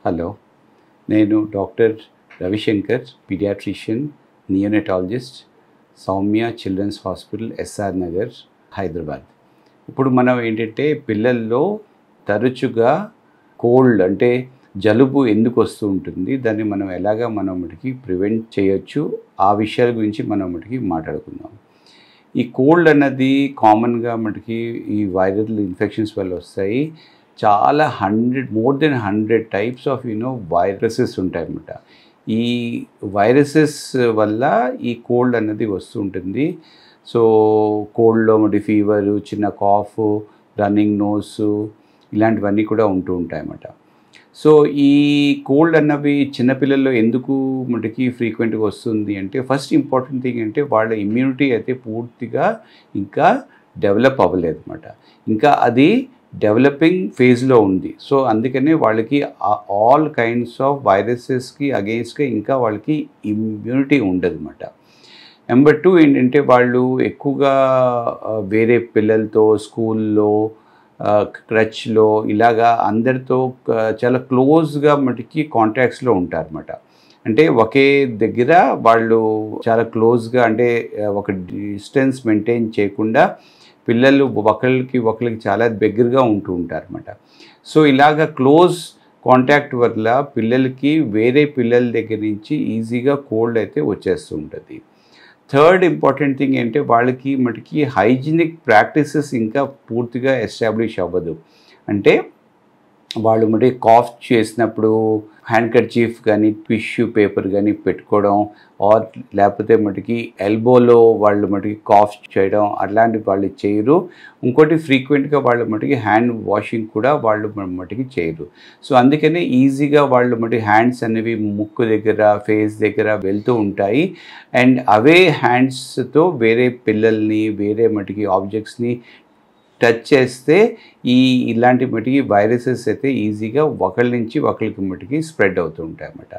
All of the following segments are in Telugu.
హలో, నేను doctor Ravishankar, paediatrician, neonatologist, Soumya Children's Hospital, SR Nagar, Hyderabad. ఇప్పుడు మనం ఏంటంటే పిల్లల్లో తరచుగా కోల్డ్ అంటే జలుబు ఎందుకు వస్తూ ఉంటుంది, దాన్ని మనం ఎలాగా మనకి ప్రివెంట్ చేయొచ్చు, ఆ విషయాల గురించి మనం మాట్లాడుకుందాం. ఈ కోల్డ్ అన్నది కామన్గా మనకి ఈ వైరల్ ఇన్ఫెక్షన్స్ వల్ల వస్తాయి. చాలా more than 100 types of viruses ఉంటాయన్నమాట. ఈ వైరసెస్ వల్ల ఈ కోల్డ్ అన్నది వస్తుంటుంది. సో కోల్డ్లో ఫీవరు, చిన్న కాఫ్, రన్నింగ్ నోస్ ఇలాంటివన్నీ కూడా ఉంటూ ఉంటాయన్నమాట. సో ఈ కోల్డ్ అన్నవి చిన్నపిల్లల్లో ఎందుకు ఫ్రీక్వెంట్గా వస్తుంది అంటే, ఫస్ట్ ఇంపార్టెంట్ థింగ్ అంటే వాళ్ళ ఇమ్యూనిటీ అయితే పూర్తిగా ఇంకా డెవలప్ అవ్వలేదు అనమాట. ఇంకా అది డెవలపింగ్ ఫేజ్లో ఉంది. సో అందుకనే వాళ్ళకి ఆల్ కైండ్స్ ఆఫ్ వైరసెస్కి అగెయిన్స్ట్గా ఇంకా వాళ్ళకి ఇమ్యూనిటీ ఉండదు అనమాట. నెంబర్ 2 ఏంటంటే, వాళ్ళు ఎక్కువగా వేరే పిల్లలతో స్కూల్లో, క్రచ్లో ఇలాగా అందరితో చాలా క్లోజ్గా కాంటాక్ట్స్లో ఉంటారన్నమాట. అంటే ఒకే దగ్గర వాళ్ళు చాలా క్లోజ్గా, అంటే ఒక డిస్టెన్స్ మెయింటైన్ చేయకుండా పిల్లలు ఒకరికి చాలా దగ్గరగా ఉంటూ ఉంటారన్నమాట. సో ఇలాగ క్లోజ్ కాంటాక్ట్ వల్ల పిల్లలకి వేరే పిల్లల దగ్గర నుంచి ఈజీగా కోల్డ్ అయితే వచ్చేస్తూ ఉంటుంది. థర్డ్ ఇంపార్టెంట్ థింగ్ ఏంటంటే, వాళ్ళకి హైజీనిక్ ప్రాక్టీసెస్ ఇంకా పూర్తిగా ఎస్టాబ్లిష్ అవ్వదు. అంటే వాళ్ళు కాఫ్ చేసినప్పుడు హ్యాండ్ కర్చీఫ్ కానీ టిష్యూ పేపర్ కానీ పెట్టుకోవడం, ఆర్ లేకపోతే ఎల్బోలో వాళ్ళు కాఫ్ చేయడం అట్లాంటివి వాళ్ళు చేయరు. ఇంకోటి ఫ్రీక్వెంట్గా వాళ్ళు హ్యాండ్ వాషింగ్ కూడా వాళ్ళు చేయరు. సో అందుకనే ఈజీగా వాళ్ళు హ్యాండ్స్ అనేవి ముక్కు దగ్గర, ఫేస్ దగ్గర వెళ్తూ ఉంటాయి. అండ్ అవే హ్యాండ్స్తో వేరే పిల్లల్ని, వేరే ఆబ్జెక్ట్స్ని టచ్ చేస్తే ఇలాంటి వైరసెస్ అయితే ఈజీగా ఒకళ్ళ నుంచి ఒకరికి స్ప్రెడ్ అవుతూ ఉంటాయి అన్నమాట.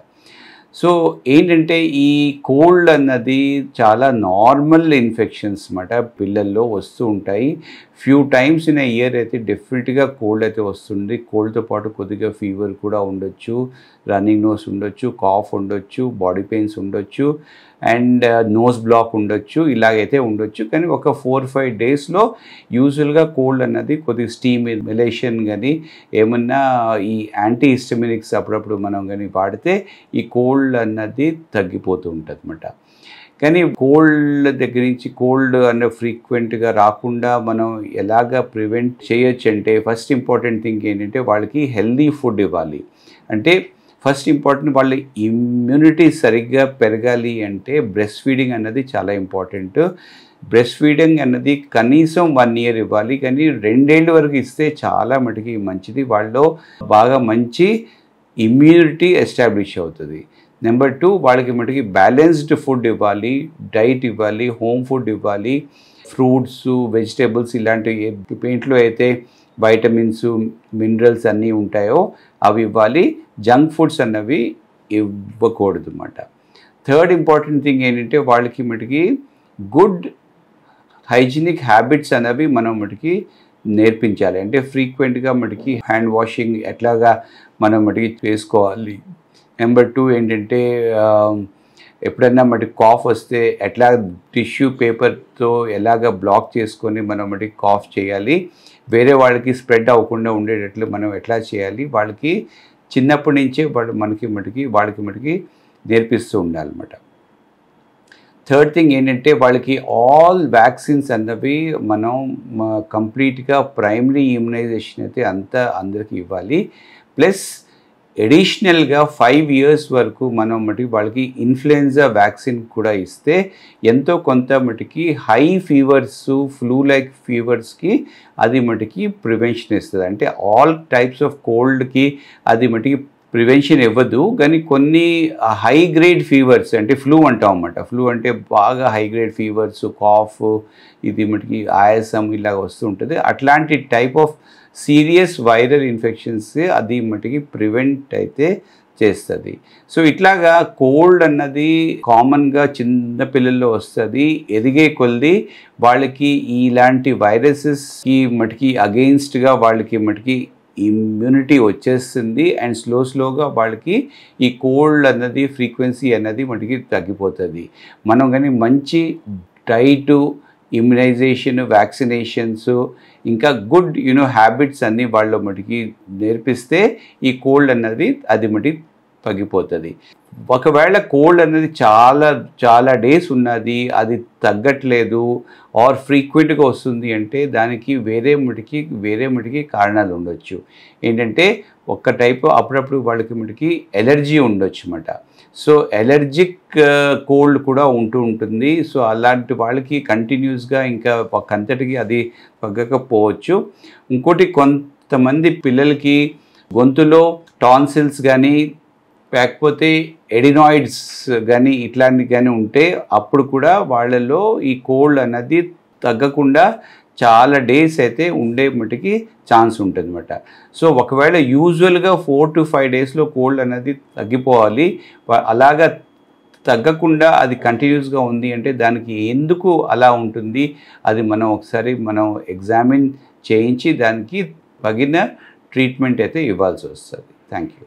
సో ఏంటంటే, ఈ కోల్డ్ అన్నది చాలా నార్మల్ ఇన్ఫెక్షన్స్ అన్నమాట. పిల్లల్లో వస్తూ ఉంటాయి. Few times in a year అయితే డెఫినెట్గా కోల్డ్ అయితే వస్తుంది. కోల్డ్తో పాటు కొద్దిగా ఫీవర్ కూడా ఉండొచ్చు, రన్నింగ్ నోస్ ఉండొచ్చు, కాఫ్ ఉండొచ్చు, బాడీ పెయిన్స్ ఉండొచ్చు, అండ్ నోస్ బ్లాక్ ఉండొచ్చు, ఇలాగైతే ఉండొచ్చు. కానీ ఒక 4-5 డేస్లో యూజువల్గా కోల్డ్ అన్నది కొద్దిగా స్టీమ్ ఇన్హలేషన్ కానీ ఏమన్నా ఈ యాంటీ హిస్టమినిక్స్ అప్పుడప్పుడు మనం కానీ వాడితే ఈ కోల్డ్ అన్నది తగ్గిపోతూ ఉంటుంది అన్నమాట. కానీ కోల్డ్ దగ్గర నుంచి కోల్డ్ ఫ్రీక్వెంట్గా రాకుండా మనం ఎలాగ ప్రివెంట్ చేయొచ్చు అంటే, ఫస్ట్ ఇంపార్టెంట్ థింగ్ ఏంటంటే వాళ్ళకి హెల్దీ ఫుడ్ ఇవ్వాలి. అంటే ఫస్ట్ ఇంపార్టెంట్ వాళ్ళ ఇమ్యూనిటీ సరిగ్గా పెరగాలి అంటే బ్రెస్ట్ ఫీడింగ్ అన్నది చాలా ఇంపార్టెంట్. బ్రెస్ట్ ఫీడింగ్ అన్నది కనీసం 1 year ఇవ్వాలి, కానీ 2 ఏళ్ళ వరకు ఇస్తే చాలా మంచిది. వాళ్ళలో బాగా మంచి ఇమ్యూనిటీ ఎస్టాబ్లిష్ అవుతుంది. నెంబర్ 2, వాళ్ళకి బ్యాలెన్స్డ్ ఫుడ్ ఇవ్వాలి, డైట్ ఇవ్వాలి, హోమ్ ఫుడ్ ఇవ్వాలి, ఫ్రూట్స్, వెజిటేబుల్స్ ఇలాంటి పెయింట్లో అయితే వైటమిన్స్, మినరల్స్ అన్నీ ఉంటాయో అవి ఇవ్వాలి. జంక్ ఫుడ్స్ అన్నవి ఇవ్వకూడదు అన్నమాట. థర్డ్ ఇంపార్టెంట్ థింగ్ ఏంటంటే, వాళ్ళకి గుడ్ హైజీనిక్ హ్యాబిట్స్ అనేవి మనం నేర్పించాలి. అంటే ఫ్రీక్వెంట్గా హ్యాండ్ వాషింగ్ ఎట్లాగా మనం చేసుకోవాలి. నెంబర్ 2 ఏంటంటే, ఎప్పుడైనా కాఫ్ వస్తే ఎట్లా టిష్యూ పేపర్తో ఎలాగ బ్లాక్ చేసుకొని మనం కాఫ్ చేయాలి, వేరే వాళ్ళకి స్ప్రెడ్ అవ్వకుండా ఉండేటట్లు మనం ఎట్లా చేయాలి, వాళ్ళకి చిన్నప్పటి నుంచే వాళ్ళకి నేర్పిస్తూ ఉండాలన్నమాట. థర్డ్ థింగ్ ఏంటంటే, వాళ్ళకి ఆల్ వ్యాక్సిన్స్ అన్నవి మనం కంప్లీట్గా ప్రైమరీ ఇమ్యునైజేషన్ అయితే అందరికీ ఇవ్వాలి. ప్లస్ ఎడిషనల్గా 5 years వరకు మనం వాళ్ళకి ఇన్ఫ్లుయెన్జా వ్యాక్సిన్ కూడా ఇస్తే ఎంతో కొంత హై ఫీవర్స్, ఫ్లూ లైక్ ఫీవర్స్కి అది ప్రివెన్షన్ ఇస్తుంది. అంటే ఆల్ టైప్స్ ఆఫ్ కోల్డ్కి అది ప్రివెన్షన్ ఇవ్వదు, కానీ కొన్ని హై గ్రేడ్ ఫీవర్స్, అంటే ఫ్లూ అంటాం అన్నమాట. ఫ్లూ అంటే బాగా హై గ్రేడ్ ఫీవర్స్, కాఫ్, ఇది ఆయాసం ఇలాగ వస్తూ ఉంటుంది. అట్లాంటి type of serious viral infections అది ప్రివెంట్ అయితే చేస్తుంది. సో ఇట్లాగా కోల్డ్ అన్నది కామన్గా చిన్న పిల్లల్లో వస్తుంది. ఎదిగే కొద్దీ వాళ్ళకి ఇలాంటి వైరసెస్కి అగెయిన్స్ట్గా వాళ్ళకి ఇమ్యూనిటీ వచ్చేస్తుంది అండ్ స్లోగా వాళ్ళకి ఈ కోల్డ్ అన్నది ఫ్రీక్వెన్సీ అన్నది మనకి తగ్గిపోతుంది. మనం కానీ మంచి డైటు, ఇమ్యునైజేషన్, వ్యాక్సినేషన్స్, ఇంకా గుడ్ హ్యాబిట్స్ అన్నీ వాళ్ళ మటుకి నేర్పిస్తే ఈ కోల్డ్ అన్నది అది మటుకి తగ్గిపోతుంది. ఒకవేళ కోల్డ్ అనేది చాలా డేస్ ఉన్నది, అది తగ్గట్లేదు ఆర్ ఫ్రీక్వెంట్గా వస్తుంది అంటే దానికి వేరే మటుకి కారణాలు ఉండొచ్చు. ఏంటంటే ఒక్క టైపు అప్పుడప్పుడు వాళ్ళకి మటుకి ఎలర్జీ ఉండొచ్చు అన్నమాట. సో ఎలర్జిక్ కోల్డ్ కూడా ఉంటుంది. సో అలాంటి వాళ్ళకి కంటిన్యూస్గా ఇంకా ఒకంతటికి అది తగ్గకపోవచ్చు. ఇంకోటి కొంతమంది పిల్లలకి గొంతులో టాన్సిల్స్ కానీ లేకపోతే ఎడినాయిడ్స్ కానీ ఇట్లాంటివి కానీ ఉంటే అప్పుడు కూడా వాళ్ళలో ఈ కోల్డ్ అన్నది తగ్గకుండా చాలా డేస్ అయితే ఉండే మటుకి ఛాన్స్ ఉంటుంది అన్నమాట. సో ఒకవేళ యూజువల్గా 4 to 5 డేస్లో కోల్డ్ అనేది తగ్గిపోవాలి. అలాగా తగ్గకుండా అది కంటిన్యూస్గా ఉంది అంటే దానికి ఎందుకు అలా ఉంటుంది అది మనం ఒకసారి ఎగ్జామిన్ చేయించి దానికి తగిన ట్రీట్మెంట్ అయితే ఇవ్వాల్సి వస్తుంది. Thank you.